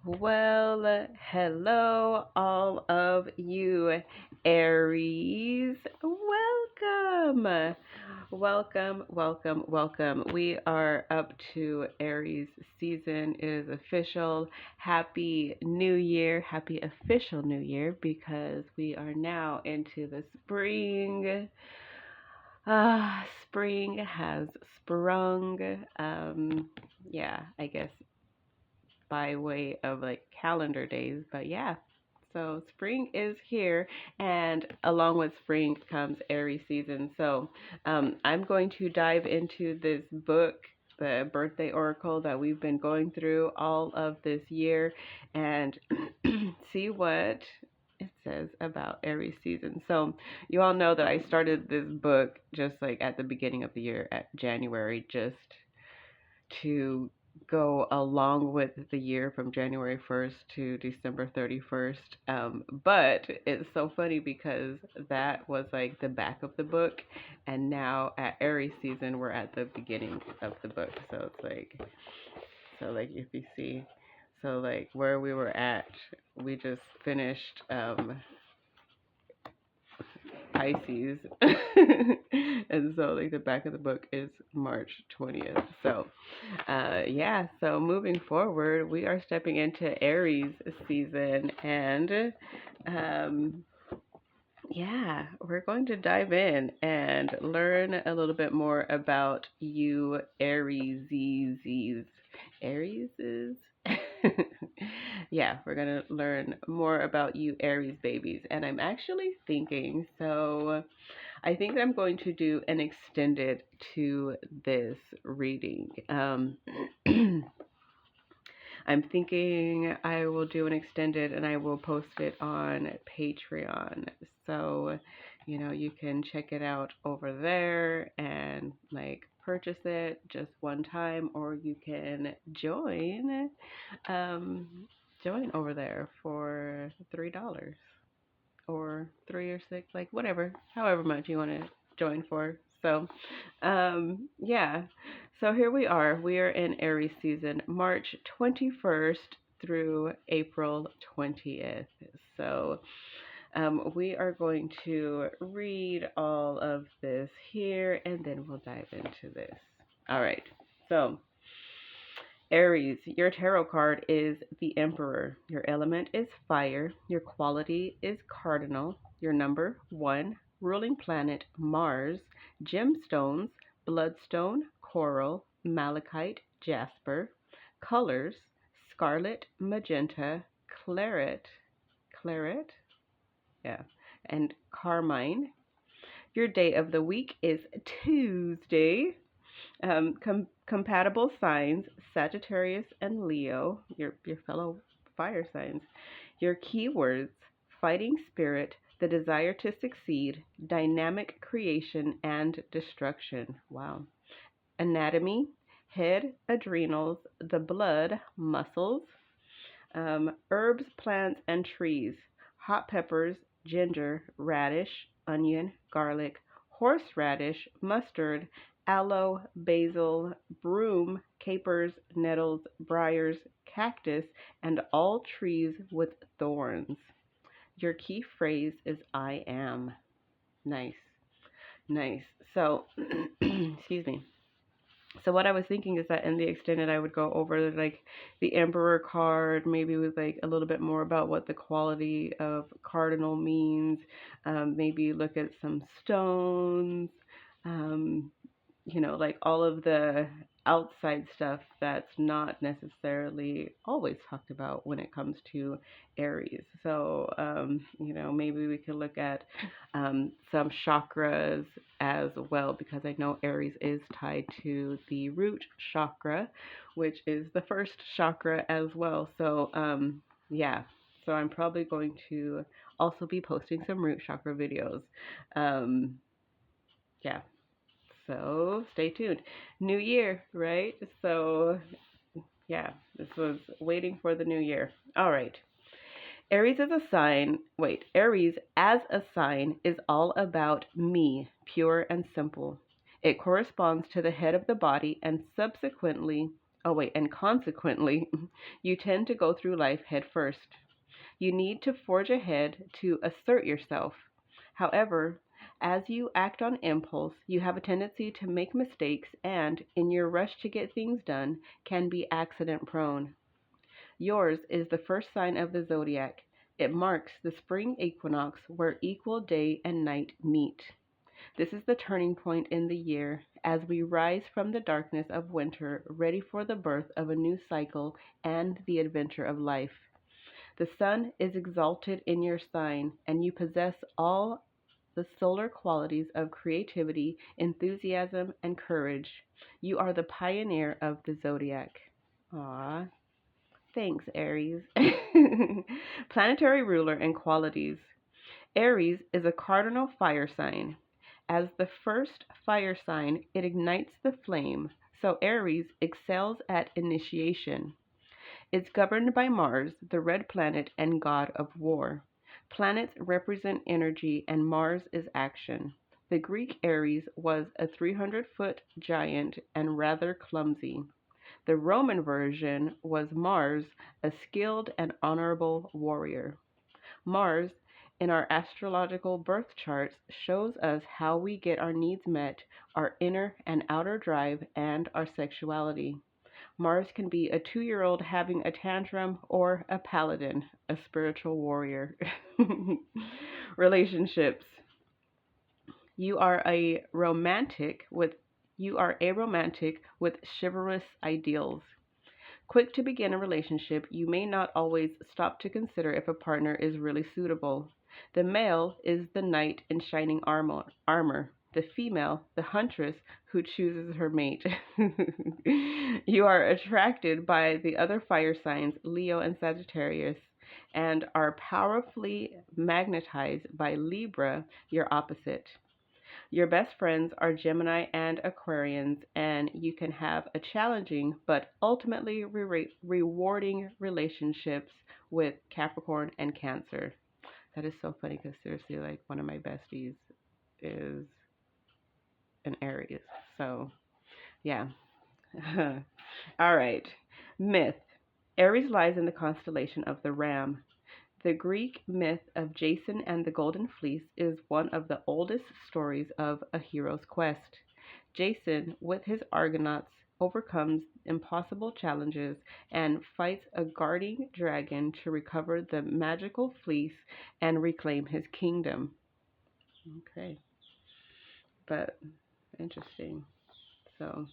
Well, hello, all of you Aries. Welcome. Welcome, welcome, welcome. We are up to Aries season. It is official. Happy New Year. Happy official New Year because we are now into the spring. Spring has sprung. Yeah, I guess by way of like calendar days. But yeah, so spring is here, and along with spring comes Aries season. So I'm going to dive into this book, the birthday oracle that we've been going through all of this year, and see what it says about Aries season. So you all know that I started this book just like at the beginning of the year at January, just to go along with the year from January 1st to December 31st. But it's so funny because that was like the back of the book, and now at Aries season, we're at the beginning of the book. So like if you see, so like where we were at, we just finished Pisces. And so like the back of the book is March 20th. So yeah, so moving forward, we are stepping into Aries season, and um yeah, we're going to dive in and learn a little bit more about you Aries. Aries. Yeah, we're going to learn more about you Aries babies. And I'm actually thinking, so I think that I'm going to do an extended to this reading. I'm thinking I will do an extended and I will post it on Patreon. So, you can check it out over there and like purchase it just one time, or you can um, join over there for $3 or 3 or 6, like whatever, however much you want to join for. So, yeah. So here we are. We are in Aries season, March 21st through April 20th. So, we are going to read all of this here, and then we'll dive into this. All right. So, Aries, your tarot card is the Emperor. Your element is fire. Your quality is Cardinal. Your number 1. Ruling planet Mars. Gemstones: bloodstone, coral, malachite, jasper. Colors: scarlet, magenta, claret, yeah, and carmine. Your day of the week is Tuesday. Compatible signs: Sagittarius and Leo, your fellow fire signs. Your keywords: fighting spirit, the desire to succeed, dynamic creation, and destruction. Wow. Anatomy: head, adrenals, the blood, muscles. Herbs, plants, and trees: hot peppers, ginger, radish, onion, garlic, horseradish, mustard, aloe, basil, broom, capers, nettles, briars, cactus, and all trees with thorns. Your key phrase is I am. Nice, nice. So, excuse me. So what I was thinking is that in the extended, I would go over like the Emperor card, maybe with like a little bit more about what the quality of Cardinal means. Maybe look at some stones. Um, like all of the outside stuff that's not necessarily always talked about when it comes to Aries. So, maybe we could look at some chakras as well, because I know Aries is tied to the root chakra, which is the first chakra as well. So, yeah. So I'm probably going to also be posting some root chakra videos. Um, yeah, so stay tuned. New year, right? So yeah, this was waiting for the new year. All right. Aries as a sign is all about me, pure and simple. It corresponds to the head of the body and subsequently and consequently, you tend to go through life head first. You need to forge ahead to assert yourself. However, as you act on impulse, you have a tendency to make mistakes and, in your rush to get things done, can be accident prone. Yours is the first sign of the zodiac. It marks the spring equinox where equal day and night meet. This is the turning point in the year as we rise from the darkness of winter, ready for the birth of a new cycle and the adventure of life. The sun is exalted in your sign, and you possess all the solar qualities of creativity, enthusiasm, and courage. You are the pioneer of the zodiac. Aw, thanks, Aries. Planetary ruler and qualities. Aries is a cardinal fire sign. As the first fire sign, it ignites the flame, so Aries excels at initiation. It's governed by Mars, the red planet and god of war. Planets represent energy, and Mars is action. The Greek Ares was a 300-foot giant and rather clumsy. The Roman version was Mars, a skilled and honorable warrior. Mars, in our astrological birth charts, shows us how we get our needs met, our inner and outer drive, and our sexuality. Mars can be a 2-year-old having a tantrum or a paladin, a spiritual warrior. Relationships. You are a romantic with chivalrous ideals. Quick to begin a relationship, you may not always stop to consider if a partner is really suitable. The male is the knight in shining armor. The female, the huntress who chooses her mate. You are attracted by the other fire signs, Leo and Sagittarius, and are powerfully magnetized by Libra, your opposite. Your best friends are Gemini and Aquarians, and you can have a challenging but ultimately rewarding relationships with Capricorn and Cancer. That is so funny because seriously, like one of my besties is an Aries. So, yeah. All right. Myth. Aries lies in the constellation of the Ram. The Greek myth of Jason and the Golden Fleece is one of the oldest stories of a hero's quest. Jason, with his Argonauts, overcomes impossible challenges and fights a guarding dragon to recover the magical fleece and reclaim his kingdom. Okay. But interesting. So,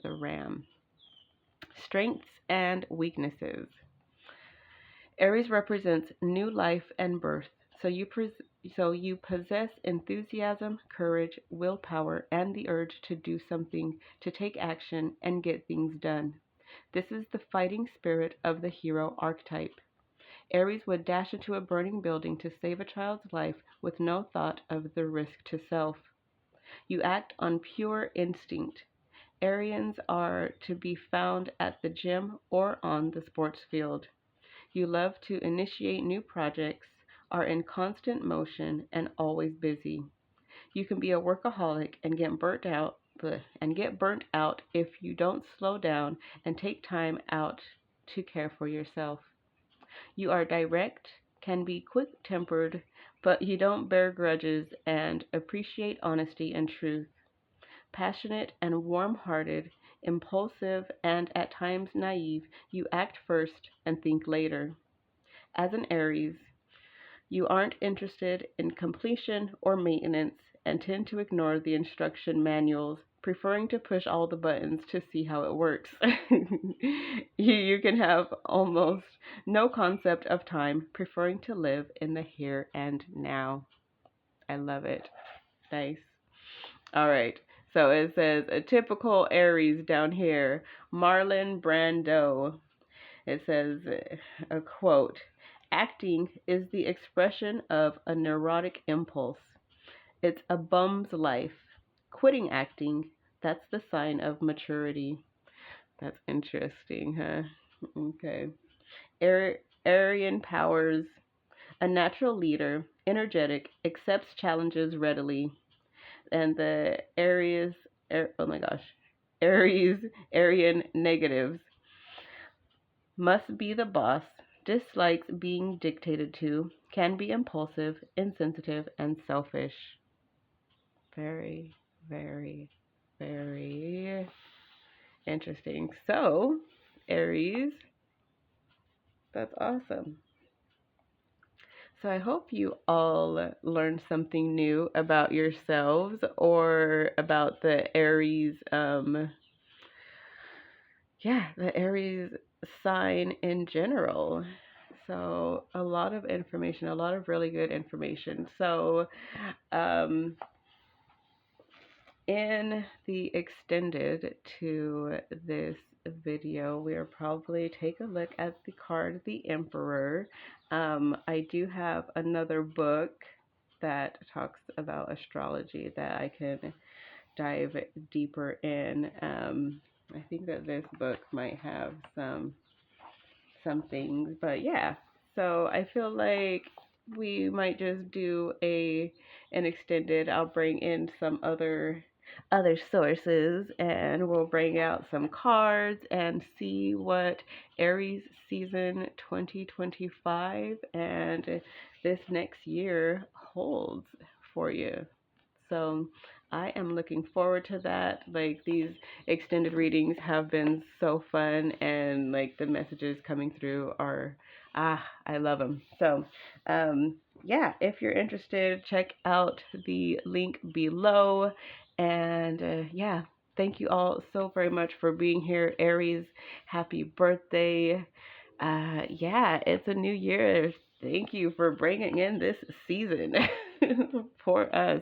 the ram. Strengths and weaknesses. Aries represents new life and birth, so you possess enthusiasm, courage, willpower, and the urge to do something, to take action, and get things done. This is the fighting spirit of the hero archetype. Aries would dash into a burning building to save a child's life with no thought of the risk to self. You act on pure instinct. Arians are to be found at the gym or on the sports field. You love to initiate new projects, are in constant motion, and always busy. You can be a workaholic and get burnt out if you don't slow down and take time out to care for yourself. You are direct, can be quick-tempered, but you don't bear grudges and appreciate honesty and truth. Passionate and warm-hearted, impulsive, and at times naive, you act first and think later. As an Aries, you aren't interested in completion or maintenance and tend to ignore the instruction manuals, preferring to push all the buttons to see how it works. You can have almost no concept of time, preferring to live in the here and now. I love it. Nice. All right. So it says a typical Aries down here, Marlon Brando. It says a quote, acting is the expression of a neurotic impulse. It's a bum's life. Quitting acting, that's the sign of maturity. That's interesting, huh? Okay. Arian powers, a natural leader, energetic, accepts challenges readily. And the Aries, oh my gosh. Arian negatives. Must be the boss, dislikes being dictated to, can be impulsive, insensitive, and selfish. Very, very, very interesting. So, Aries, that's awesome. So I hope you all learned something new about yourselves or about the Aries, the Aries sign in general. So a lot of information, a lot of really good information. So, um, in the extended to this video, we'll probably take a look at the card, the Emperor. I do have another book that talks about astrology that I can dive deeper in. I think that this book might have some things, but yeah. So I feel like we might just do an extended. I'll bring in some other sources and we'll bring out some cards and see what Aries season 2025 and this next year holds for you. So I am looking forward to that. Like these extended readings have been so fun, and like the messages coming through are, I love them. So, yeah, if you're interested, check out the link below. And yeah, thank you all so very much for being here. Aries, happy birthday. Yeah, it's a new year. Thank you for bringing in this season for us.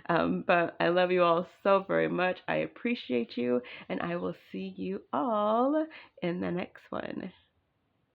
But I love you all so very much. I appreciate you, and I will see you all in the next one.